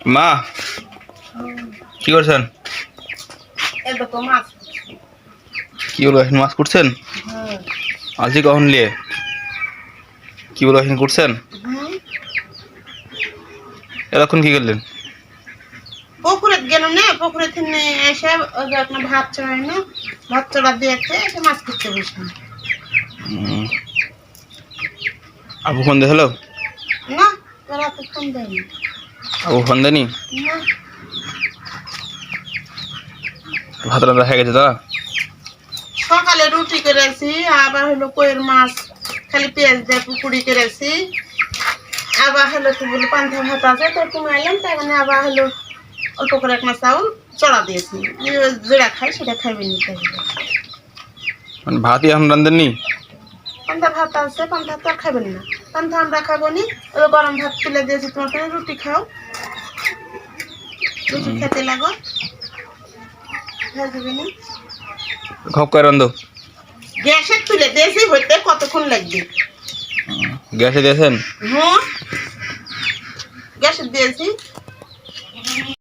মা কি করছেন? কি বলো এখন মাছ করছেন? আজকে কখন নিয়ে কি বলো এখন করছেন? এতক্ষণ কি করলেন? পুকুরে গেল না, পুকুরে থেকে এসে আপনার ভাত চড়াই না, ভাত চড়া দিয়েছে এসে মাছ করতে বসে। আবু ফোন দিয়ে হলো না, ওরা তো ফোন দেয়নি। আবু ফোন দেয়নি? না, ভাত রান্না হয়ে গেছে দাদা? সকালে রুটি করেছি, আবার হলো কইয়ের মাছ খালি পেঁয়াজ দিয়ে পুকুরি করেছি, আবার হলো কি বলে পান্তা ভাত আছে তো তুমি এলাম তাই মানে আবার হলো অল্প করে এক মাছ চাউল চড়া দিয়েছি, যেটা খাই সেটা খাইবে নিতে হবে। মানে ভাতই এখন রান্ধেননি? পান্তা ভাত আছে, পান্তা ভাত আর খাবেন না, পান্তা আমরা খাবো নি, ওই গরম ভাত তুলে দিয়েছি তোমার জন্য, রুটি খাও, রুটি খেতে লাগো, ভাজবে নি। খপ করে রান্ধো? গ্যাসে তুলে দিয়েছি, হইতে কতক্ষণ লাগবে? গ্যাসে দিয়েছেন? হ্যাঁ, গ্যাসে দিয়েছি।